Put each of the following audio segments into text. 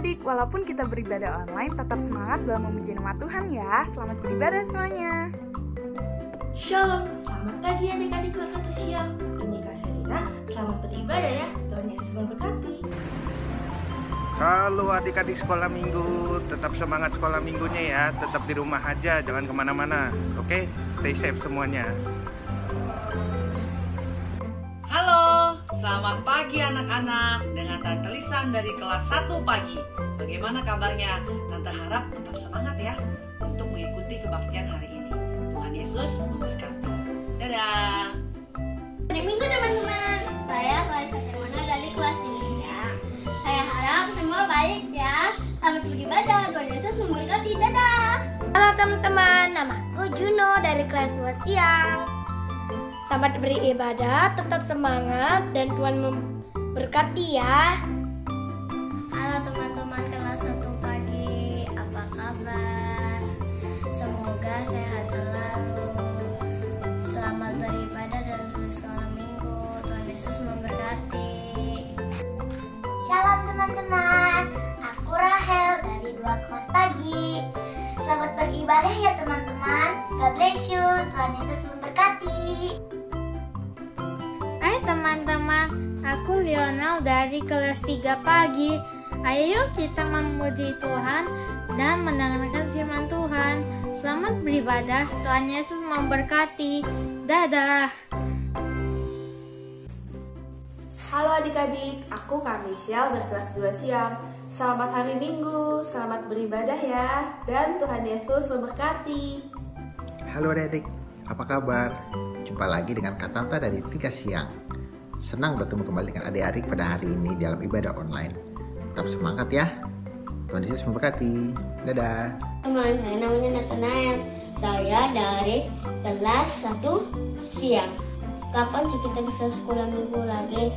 adik-adik, walaupun kita beribadah online, tetap semangat dalam memuji nama Tuhan ya. Selamat beribadah semuanya. Shalom, selamat pagi adik-adik kelas 1 siang. Ini Kak Selina, selamat beribadah ya. Tuhan Yesus memberkati. Halo adik-adik sekolah minggu, tetap semangat sekolah minggunya ya. Tetap di rumah aja, jangan kemana-mana. Oke, stay safe semuanya. Halo, selamat pagi anak-anak. Dengan Tante Lisan dari kelas 1 pagi. Bagaimana kabarnya? Tante harap tetap semangat ya untuk mengikuti kebaktian hari ini. Tuhan Yesus memberkati. Dadah. Hari Minggu teman-teman, saya Clarissa Terwana dari kelas 3 siang. Saya harap semua baik ya. Selamat beribadah, Tuhan Yesus memberkati. Dadah. Halo teman-teman, namaku Juno dari kelas 2 siang. Selamat beribadah, tetap semangat dan Tuhan memberkati ya. Halo teman-teman kelas 1 pagi, apa kabar? Semoga sehat selalu. Selamat beribadah dan terus sekolah minggu. Tuhan Yesus memberkati. Shalom teman-teman, aku Rahel dari 2 kelas pagi. Selamat beribadah ya teman-teman. God bless you, Tuhan Yesus memberkati. Hai teman-teman, aku Lionel dari kelas 3 pagi. Ayo kita memuji Tuhan dan mendengarkan firman Tuhan. Selamat beribadah, Tuhan Yesus memberkati. Dadah. Halo adik-adik, aku Kak Michelle dari kelas 2 siang. Selamat hari Minggu, selamat beribadah ya. Dan Tuhan Yesus memberkati. Halo adik-adik, apa kabar? Jumpa lagi dengan Kak Tanta dari 3 siang. Senang bertemu kembali dengan adik-adik pada hari ini dalam ibadah online. Tetap semangat ya. Tuhan Yesus memberkati. Dadah. Teman saya namanya Nathanael. Saya dari kelas 1 siang. Kapan sih kita bisa sekolah minggu lagi?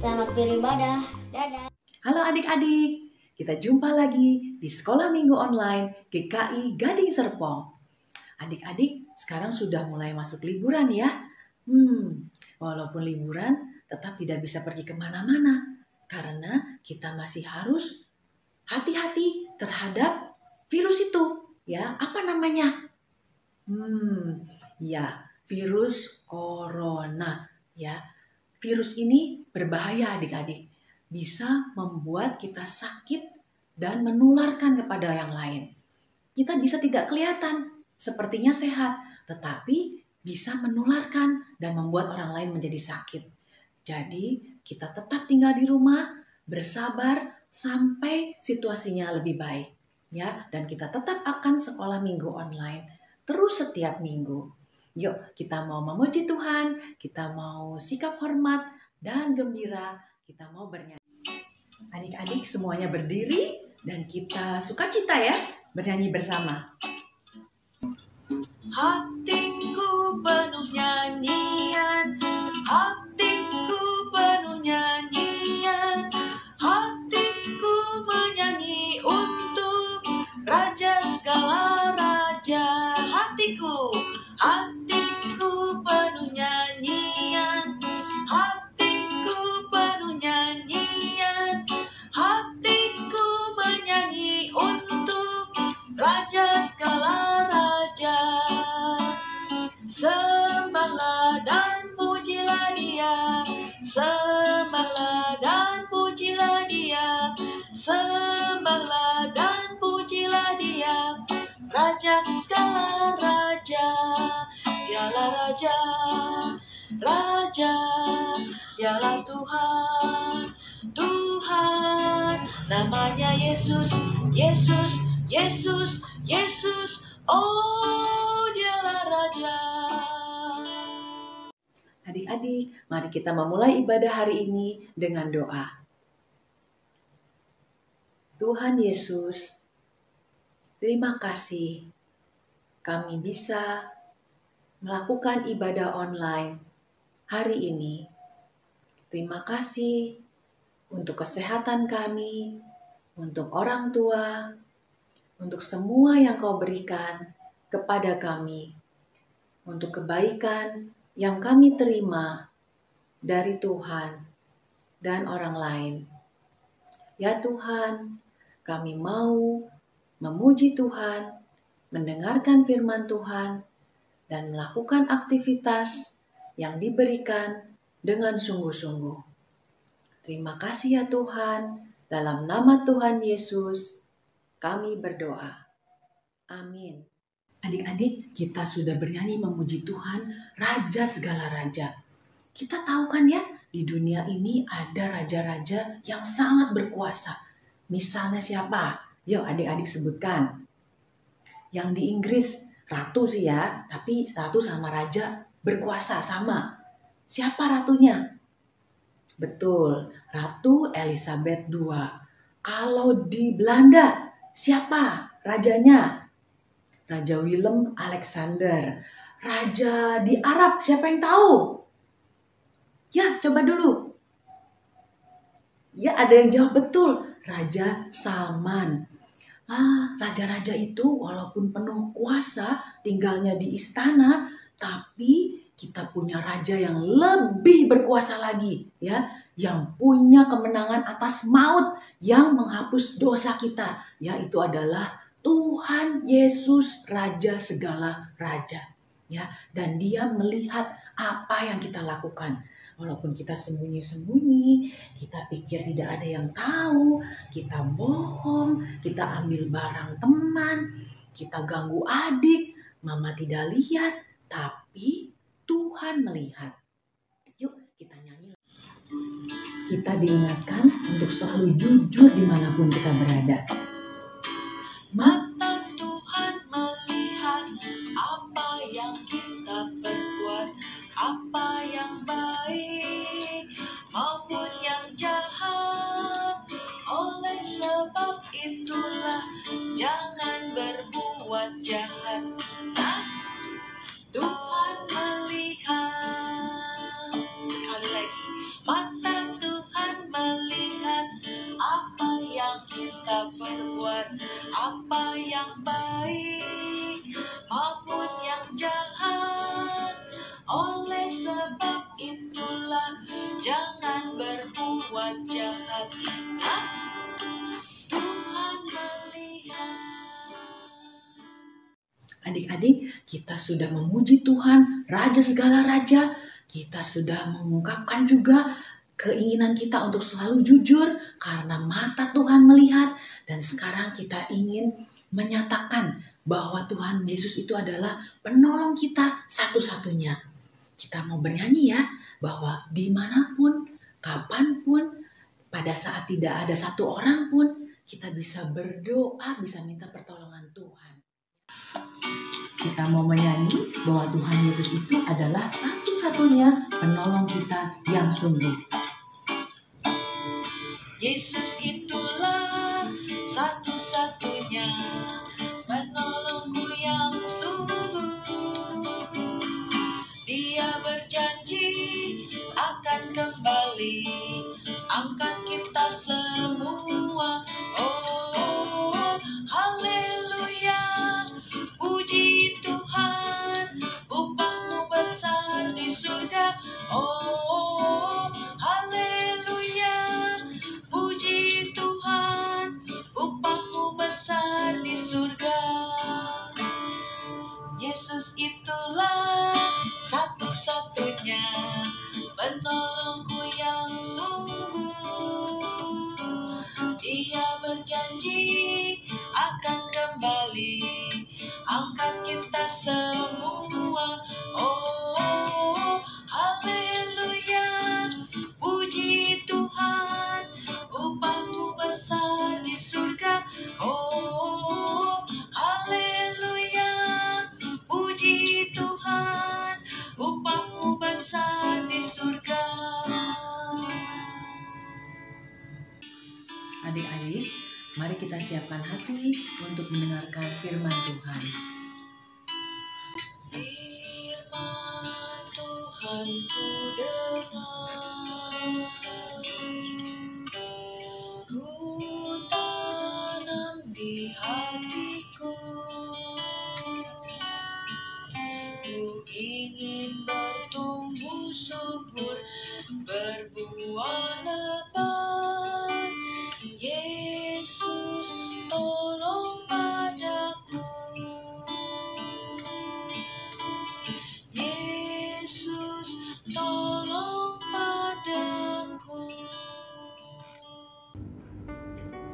Selamat beribadah. Dadah. Halo adik-adik, kita jumpa lagi di Sekolah Minggu Online GKI Gading Serpong. Adik-adik sekarang sudah mulai masuk liburan ya. Walaupun liburan tetap tidak bisa pergi kemana-mana. Karena kita masih harus hati-hati terhadap virus itu. Ya, apa namanya? Ya, virus corona. Ya, virus ini berbahaya adik-adik. Bisa membuat kita sakit dan menularkan kepada yang lain. Kita bisa tidak kelihatan, sepertinya sehat, tetapi bisa menularkan dan membuat orang lain menjadi sakit. Jadi, kita tetap tinggal di rumah, bersabar sampai situasinya lebih baik. Ya, dan kita tetap akan sekolah minggu online terus setiap minggu. Yuk, kita mau memuji Tuhan, kita mau sikap hormat dan gembira, kita mau bernyanyi. Adik-adik semuanya berdiri dan kita sukacita ya, bernyanyi bersama. Hatiku penuh nyanyian, hatiku penuh nyanyian, hatiku menyanyi untuk Raja segala raja. Hatiku penuh nyanyian, hatiku penuh nyanyian, hatiku menyanyi untuk Raja segala raja. Sembahlah dan pujilah dia, sembahlah dan pujilah dia, sembahlah dan pujilah dia, Raja segala raja. Dialah Raja, Raja, dialah Tuhan, Tuhan. Namanya Yesus, Yesus, Yesus, Yesus. Oh, dialah Raja. Adik-adik, mari kita memulai ibadah hari ini dengan doa. Tuhan Yesus, terima kasih kami bisa melakukan ibadah online hari ini. Terima kasih untuk kesehatan kami, untuk orang tua, untuk semua yang Kau berikan kepada kami, untuk kebaikan yang kami terima dari Tuhan dan orang lain. Ya Tuhan, kami mau memuji Tuhan, mendengarkan firman Tuhan, dan melakukan aktivitas yang diberikan dengan sungguh-sungguh. Terima kasih ya Tuhan, dalam nama Tuhan Yesus, kami berdoa. Amin. Adik-adik, kita sudah bernyanyi memuji Tuhan, Raja segala raja. Kita tahu kan ya, di dunia ini ada raja-raja yang sangat berkuasa. Misalnya siapa? Yuk adik-adik sebutkan. Yang di Inggris, ratu sih ya, tapi ratu sama raja berkuasa sama. Siapa ratunya? Betul, Ratu Elizabeth II. Kalau di Belanda, siapa rajanya? Raja Willem Alexander. Raja di Arab, siapa yang tahu? Ya, coba dulu. Ya, ada yang jawab betul. Raja Salman. Raja-raja itu walaupun penuh kuasa, tinggalnya di istana, tapi kita punya raja yang lebih berkuasa lagi, ya, yang punya kemenangan atas maut, yang menghapus dosa kita, yaitu adalah Tuhan Yesus, Raja segala raja, ya, dan Dia melihat apa yang kita lakukan. Walaupun kita sembunyi-sembunyi, kita pikir tidak ada yang tahu, kita bohong, kita ambil barang teman, kita ganggu adik, mama tidak lihat, tapi Tuhan melihat. Yuk kita nyanyi. Kita diingatkan untuk selalu jujur dimanapun kita berada. Mata Tuhan melihat apa yang kita perbuat, apa yang baik maupun yang jahat. Oleh sebab itulah jangan berbuat jahat. Tuhan melihat. Sekali lagi, mata Tuhan melihat apa yang kita perbuat, apa yang baik maupun yang jahat. Oleh sebab itulah jangan berbuat jahat. Tuhan melihat. Adik-adik, kita sudah memuji Tuhan, Raja segala raja. Kita sudah mengungkapkan juga keinginan kita untuk selalu jujur karena mata Tuhan melihat. Dan sekarang kita ingin menyatakan bahwa Tuhan Yesus itu adalah penolong kita satu-satunya. Kita mau bernyanyi ya, bahwa dimanapun, kapanpun, pada saat tidak ada satu orang pun, kita bisa berdoa, bisa minta pertolongan Tuhan. Kita mau menyanyi bahwa Tuhan Yesus itu adalah satu-satunya penolong kita yang sungguh. Yesus itulah satu-satunya penolongku yang sungguh. Dia berjanji akan kembali angkat kita semua. Oh, haleluya. Puji Tuhan, upahmu besar di surga. Oh, haleluya. Puji Tuhan, upahmu besar di surga. Yesus itulah satu-satunya penolongku yang sungguh. Dia berjanji akan kembali angkat kita semua. Oh, haleluya. Puji Tuhan, upahmu besar di surga. Oh, haleluya. Puji Tuhan, upahmu besar di surga. Adik-adik, mari kita siapkan hati untuk mendengarkan firman Tuhan. Firman Tuhan ku dengar, ku tanam di hatiku. Ku ingin bertumbuh subur, berbuah lebat.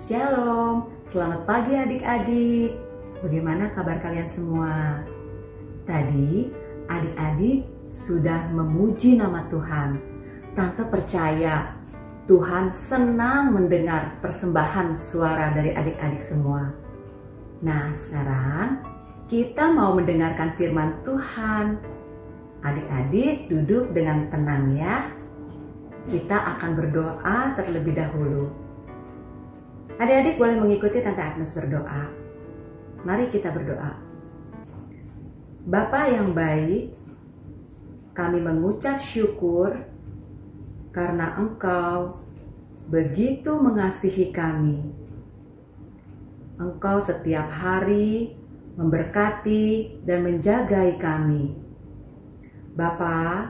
Shalom, selamat pagi adik-adik. Bagaimana kabar kalian semua? Tadi adik-adik sudah memuji nama Tuhan. Tante percaya Tuhan senang mendengar persembahan suara dari adik-adik semua. Nah, sekarang kita mau mendengarkan firman Tuhan. Adik-adik duduk dengan tenang ya. Kita akan berdoa terlebih dahulu. Adik-adik boleh mengikuti Tante Agnes berdoa. Mari kita berdoa. Bapa yang baik, kami mengucap syukur karena Engkau begitu mengasihi kami. Engkau setiap hari memberkati dan menjagai kami. Bapa,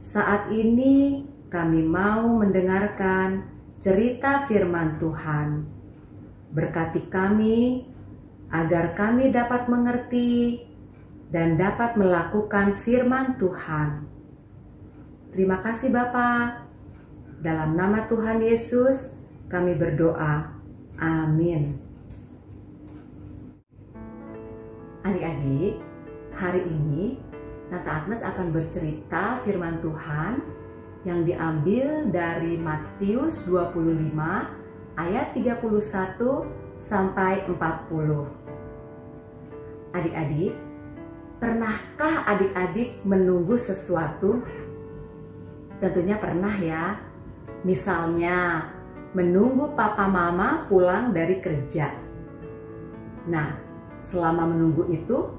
saat ini kami mau mendengarkan cerita firman Tuhan. Berkati kami agar kami dapat mengerti dan dapat melakukan firman Tuhan. Terima kasih Bapa. Dalam nama Tuhan Yesus kami berdoa. Amin. Adik-adik, hari ini Tante Agnes akan bercerita firman Tuhan yang diambil dari Matius 25 ayat 31 sampai 40. Adik-adik, pernahkah adik-adik menunggu sesuatu? Tentunya pernah ya. Misalnya, menunggu papa mama pulang dari kerja. Nah, selama menunggu itu,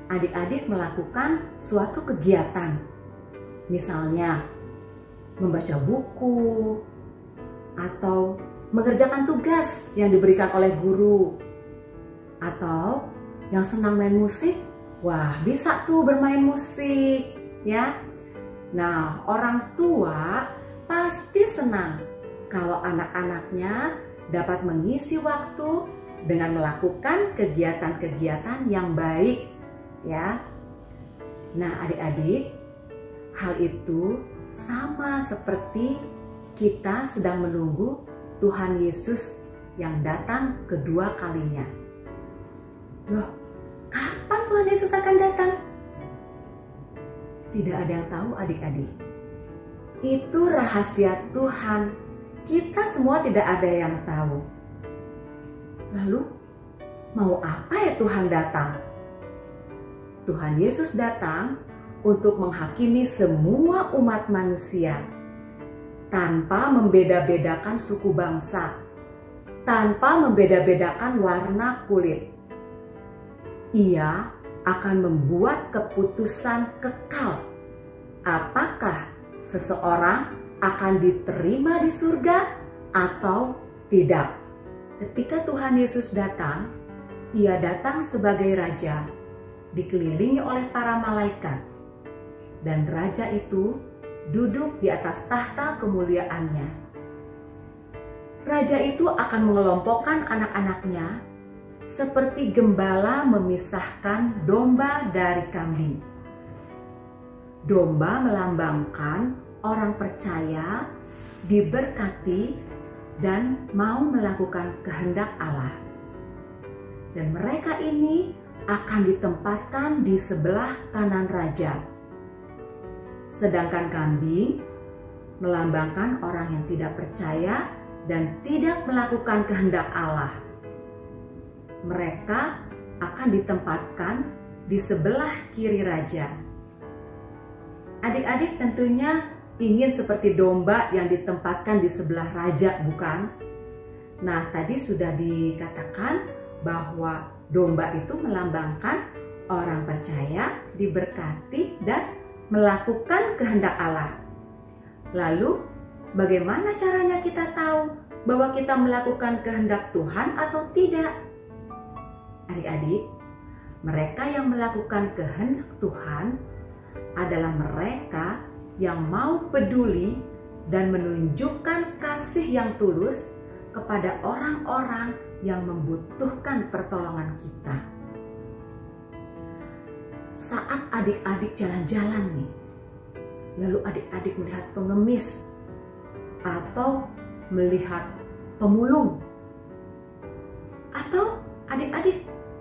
adik-adik melakukan suatu kegiatan. Misalnya, membaca buku, atau mengerjakan tugas yang diberikan oleh guru. Atau yang senang main musik, wah bisa tuh bermain musik ya. Nah, orang tua pasti senang kalau anak-anaknya dapat mengisi waktu dengan melakukan kegiatan-kegiatan yang baik ya. Nah, adik-adik, hal itu sama seperti kita sedang menunggu Tuhan Yesus yang datang kedua kalinya. Loh, kapan Tuhan Yesus akan datang? Tidak ada yang tahu adik-adik. Itu rahasia Tuhan. Kita semua tidak ada yang tahu. Lalu, mau apa ya Tuhan datang? Tuhan Yesus datang untuk menghakimi semua umat manusia tanpa membeda-bedakan suku bangsa, tanpa membeda-bedakan warna kulit. Ia akan membuat keputusan kekal apakah seseorang akan diterima di surga atau tidak. Ketika Tuhan Yesus datang, Ia datang sebagai raja, dikelilingi oleh para malaikat. Dan raja itu duduk di atas tahta kemuliaannya. Raja itu akan mengelompokkan anak-anaknya seperti gembala memisahkan domba dari kambing. Domba melambangkan orang percaya, diberkati, dan mau melakukan kehendak Allah. Dan mereka ini akan ditempatkan di sebelah kanan raja. Sedangkan kambing melambangkan orang yang tidak percaya dan tidak melakukan kehendak Allah. Mereka akan ditempatkan di sebelah kiri raja. Adik-adik tentunya ingin seperti domba yang ditempatkan di sebelah raja, bukan? Nah, tadi sudah dikatakan bahwa domba itu melambangkan orang percaya, diberkati, dan melakukan kehendak Allah. Lalu, bagaimana caranya kita tahu bahwa kita melakukan kehendak Tuhan atau tidak? Adik-adik, mereka yang melakukan kehendak Tuhan adalah mereka yang mau peduli dan menunjukkan kasih yang tulus kepada orang-orang yang membutuhkan pertolongan kita. Saat adik-adik jalan-jalan nih, lalu adik-adik melihat pengemis atau melihat pemulung,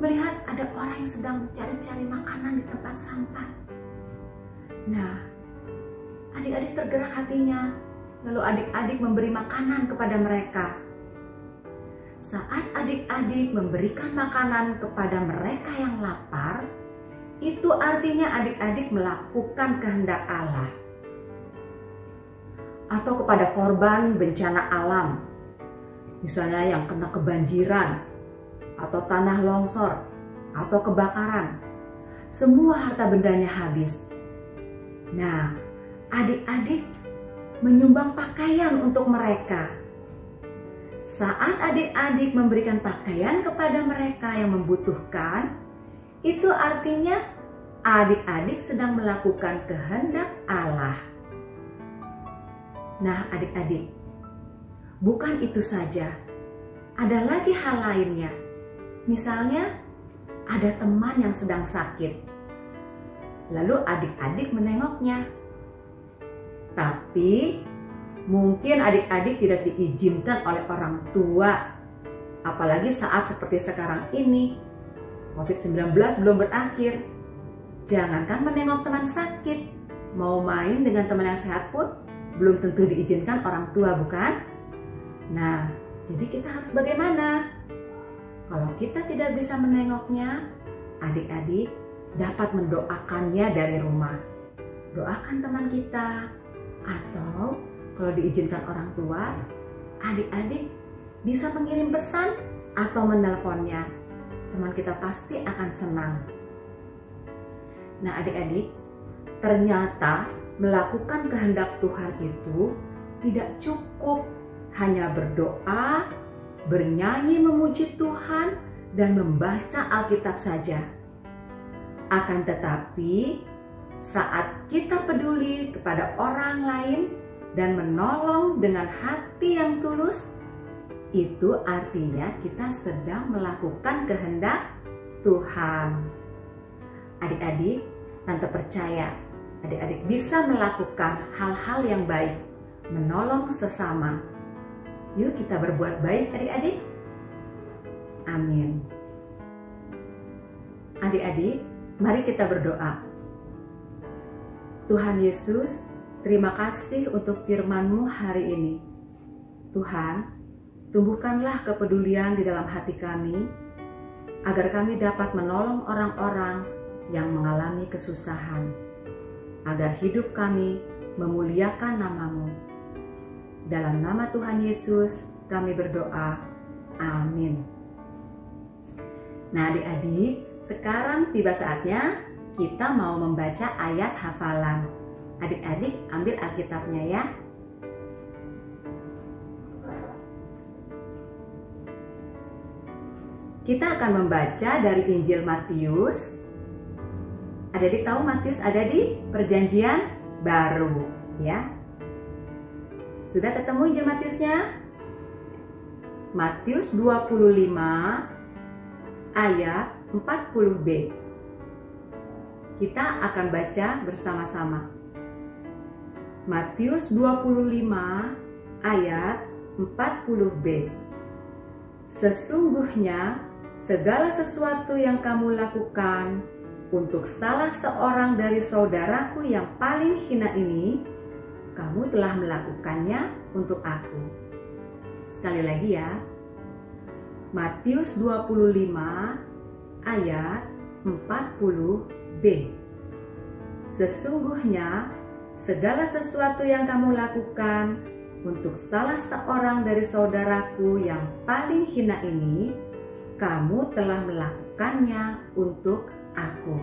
melihat ada orang yang sedang mencari-cari makanan di tempat sampah. Nah, adik-adik tergerak hatinya, lalu adik-adik memberi makanan kepada mereka. Saat adik-adik memberikan makanan kepada mereka yang lapar, itu artinya adik-adik melakukan kehendak Allah. Atau kepada korban bencana alam, misalnya yang kena kebanjiran, atau tanah longsor, atau kebakaran, semua harta bendanya habis. Nah, adik-adik menyumbang pakaian untuk mereka. Saat adik-adik memberikan pakaian kepada mereka yang membutuhkan, itu artinya adik-adik sedang melakukan kehendak Allah. Nah, adik-adik, bukan itu saja, ada lagi hal lainnya. Misalnya, ada teman yang sedang sakit, lalu adik-adik menengoknya. Tapi mungkin adik-adik tidak diizinkan oleh orang tua, apalagi saat seperti sekarang ini, COVID-19 belum berakhir. Jangankan menengok teman sakit, mau main dengan teman yang sehat pun belum tentu diizinkan orang tua, bukan? Nah, jadi kita harus bagaimana? Kalau kita tidak bisa menengoknya, adik-adik dapat mendoakannya dari rumah. Doakan teman kita, atau kalau diizinkan orang tua, adik-adik bisa mengirim pesan atau menelponnya. Teman kita pasti akan senang. Nah, adik-adik, ternyata melakukan kehendak Tuhan itu tidak cukup hanya berdoa, bernyanyi memuji Tuhan, dan membaca Alkitab saja. Akan tetapi, saat kita peduli kepada orang lain dan menolong dengan hati yang tulus, itu artinya kita sedang melakukan kehendak Tuhan. Adik-adik, Tante percaya adik-adik bisa melakukan hal-hal yang baik, menolong sesama. Yuk kita berbuat baik adik-adik. Amin. Adik-adik, mari kita berdoa. Tuhan Yesus, terima kasih untuk firman-Mu hari ini. Tuhan, tumbuhkanlah kepedulian di dalam hati kami, agar kami dapat menolong orang-orang yang mengalami kesusahan, agar hidup kami memuliakan nama-Mu. Dalam nama Tuhan Yesus kami berdoa. Amin. Nah adik-adik, sekarang tiba saatnya kita mau membaca ayat hafalan. Adik-adik ambil Alkitabnya ya. Kita akan membaca dari Injil Matius. Adik-adik tahu Matius ada di Perjanjian Baru ya. Sudah ketemu Injil Matiusnya? Matius 25 ayat 40b. Kita akan baca bersama-sama. Matius 25 ayat 40b. Sesungguhnya segala sesuatu yang kamu lakukan untuk salah seorang dari saudaraku yang paling hina ini, kamu telah melakukannya untuk aku. Sekali lagi ya. Matius 25 ayat 40b. Sesungguhnya segala sesuatu yang kamu lakukan untuk salah seorang dari saudaraku yang paling hina ini, kamu telah melakukannya untuk aku.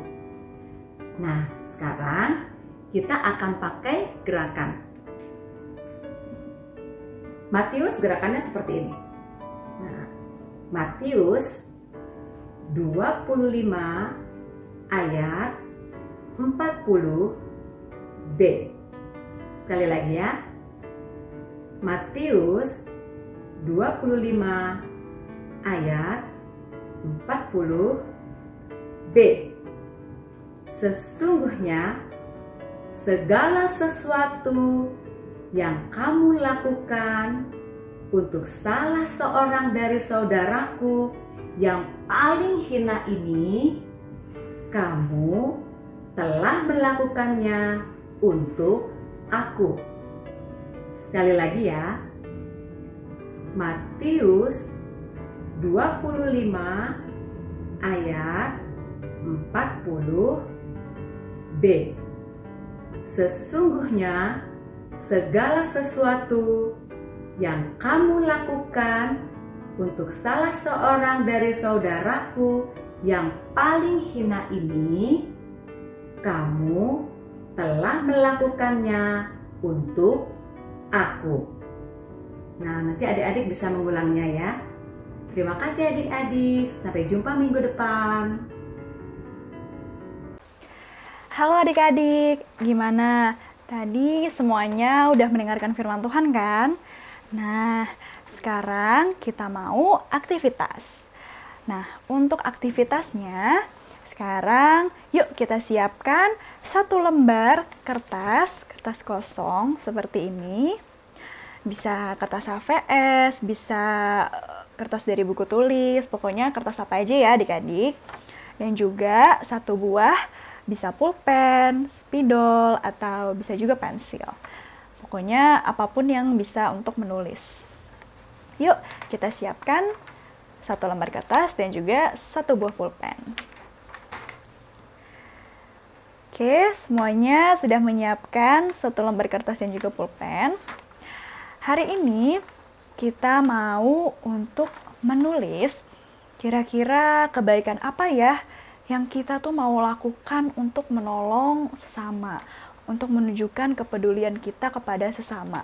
Nah, sekarang kita akan pakai gerakan. Matius gerakannya seperti ini. Nah, Matius 25 ayat 40b. Sekali lagi ya. Matius 25 ayat 40b. Sesungguhnya segala sesuatu yang kamu lakukan untuk salah seorang dari saudaraku yang paling hina ini, kamu telah melakukannya untuk aku. Sekali lagi ya, Matius 25 ayat 40b. Sesungguhnya segala sesuatu yang kamu lakukan untuk salah seorang dari saudaraku yang paling hina ini, kamu telah melakukannya untuk aku. Nah, nanti adik-adik bisa mengulangnya ya. Terima kasih adik-adik. Sampai jumpa minggu depan. Halo adik-adik, gimana? Tadi semuanya udah mendengarkan firman Tuhan kan? Nah, sekarang kita mau aktivitas. Nah, untuk aktivitasnya, sekarang yuk kita siapkan satu lembar kertas kosong seperti ini. Bisa kertas HVS, bisa kertas dari buku tulis, pokoknya kertas apa aja ya adik-adik. Dan juga satu buah, bisa pulpen, spidol, atau bisa juga pensil. Pokoknya apapun yang bisa untuk menulis. Yuk kita siapkan satu lembar kertas dan juga satu buah pulpen. Oke, semuanya sudah menyiapkan satu lembar kertas dan juga pulpen. Hari ini kita mau untuk menulis kira-kira kebaikan apa ya yang kita tuh mau lakukan untuk menolong sesama, untuk menunjukkan kepedulian kita kepada sesama.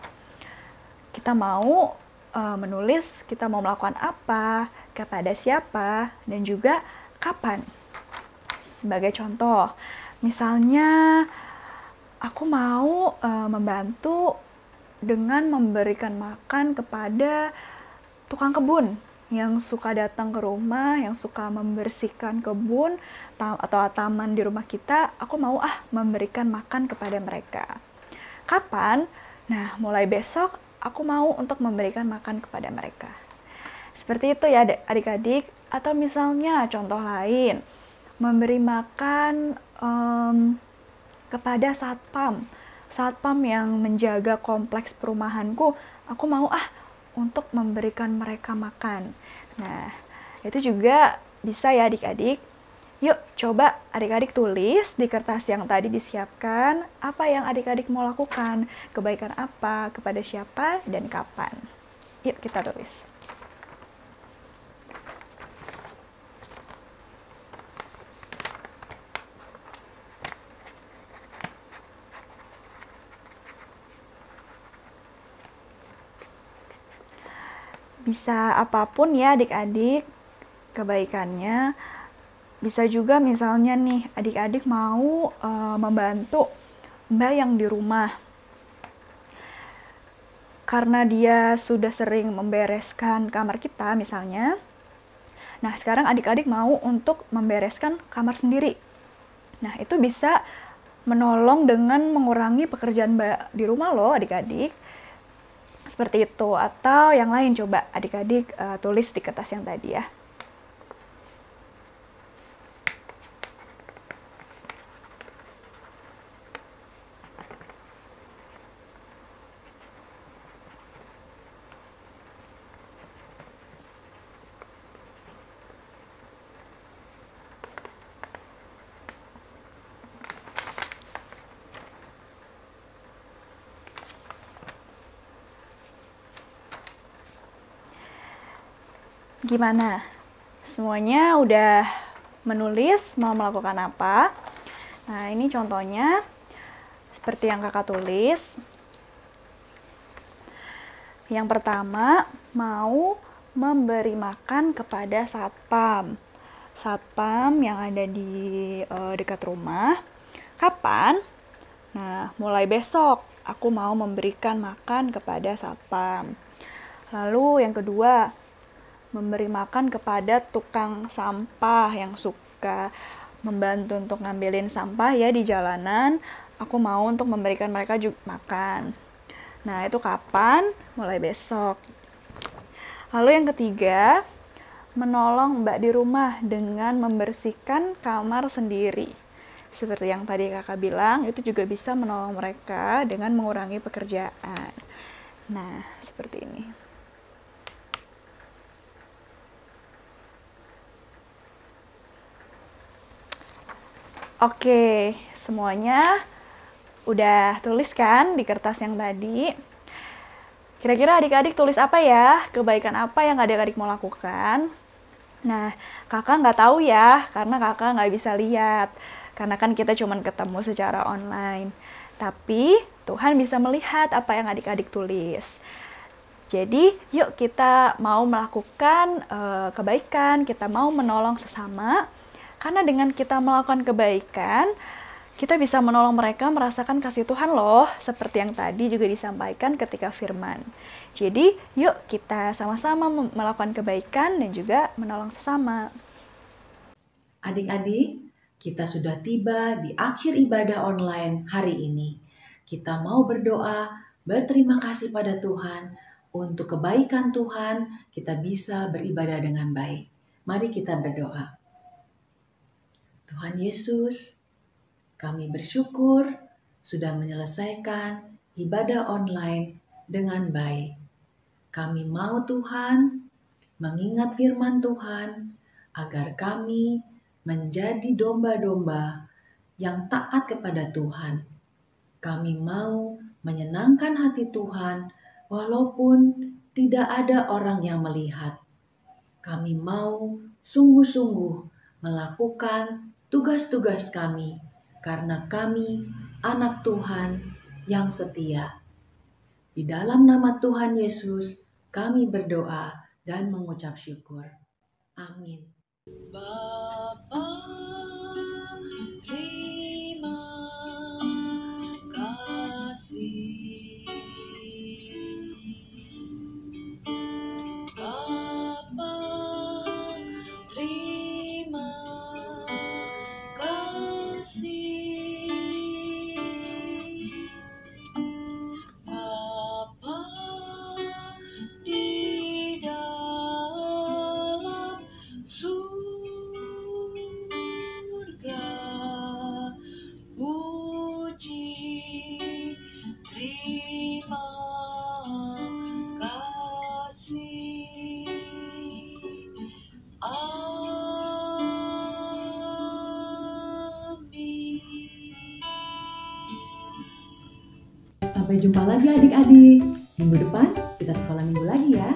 Kita mau menulis, kita mau melakukan apa, kepada siapa, dan juga kapan. Sebagai contoh, misalnya aku mau membantu dengan memberikan makan kepada tukang kebun yang suka datang ke rumah, yang suka membersihkan kebun atau taman di rumah kita. Aku mau memberikan makan kepada mereka. Kapan? Nah, mulai besok aku mau untuk memberikan makan kepada mereka. Seperti itu ya adik-adik. Atau misalnya contoh lain, memberi makan kepada satpam yang menjaga kompleks perumahanku. Aku mau untuk memberikan mereka makan. Nah, itu juga bisa ya adik-adik. Yuk, coba adik-adik tulis di kertas yang tadi disiapkan apa yang adik-adik mau lakukan, kebaikan apa, kepada siapa, dan kapan. Yuk kita tulis. Bisa apapun ya adik-adik kebaikannya. Bisa juga misalnya nih adik-adik mau membantu mbak yang di rumah. Karena dia sudah sering membereskan kamar kita misalnya. Nah sekarang adik-adik mau untuk membereskan kamar sendiri. Nah itu bisa menolong dengan mengurangi pekerjaan mbak di rumah loh adik-adik. Seperti itu, atau yang lain coba adik-adik tulis di kertas yang tadi ya. Gimana? Semuanya udah menulis mau melakukan apa? Nah, ini contohnya seperti yang kakak tulis. Yang pertama, mau memberi makan kepada satpam. Satpam yang ada di dekat rumah. Kapan? Nah, mulai besok aku mau memberikan makan kepada satpam. Lalu yang kedua, memberi makan kepada tukang sampah yang suka membantu untuk ngambilin sampah ya di jalanan. Aku mau untuk memberikan mereka juga makan. Nah, itu kapan? Mulai besok. Lalu yang ketiga, menolong mbak di rumah dengan membersihkan kamar sendiri. Seperti yang tadi kakak bilang, itu juga bisa menolong mereka dengan mengurangi pekerjaan. Nah, seperti ini. Oke, semuanya udah tulis kan di kertas yang tadi? Kira-kira adik-adik tulis apa ya? Kebaikan apa yang adik-adik mau lakukan? Nah, kakak nggak tahu ya, karena kakak nggak bisa lihat. Karena kan kita cuma ketemu secara online. Tapi Tuhan bisa melihat apa yang adik-adik tulis. Jadi, yuk kita mau melakukan kebaikan, kita mau menolong sesama. Karena dengan kita melakukan kebaikan, kita bisa menolong mereka merasakan kasih Tuhan loh, seperti yang tadi juga disampaikan ketika firman. Jadi, yuk kita sama-sama melakukan kebaikan dan juga menolong sesama. Adik-adik, kita sudah tiba di akhir ibadah online hari ini. Kita mau berdoa, berterima kasih pada Tuhan. Untuk kebaikan Tuhan, kita bisa beribadah dengan baik. Mari kita berdoa. Tuhan Yesus, kami bersyukur sudah menyelesaikan ibadah online dengan baik. Kami mau Tuhan mengingat firman Tuhan agar kami menjadi domba-domba yang taat kepada Tuhan. Kami mau menyenangkan hati Tuhan walaupun tidak ada orang yang melihat. Kami mau sungguh-sungguh melakukan tugas-tugas kami karena kami anak Tuhan yang setia. Di dalam nama Tuhan Yesus, kami berdoa dan mengucap syukur. Amin. Bapa, terima kasih. Bapa, terima kasih. Bapa di dalam surga, puji terima kasih. Sampai jumpa lagi adik-adik. Minggu depan kita sekolah minggu lagi ya.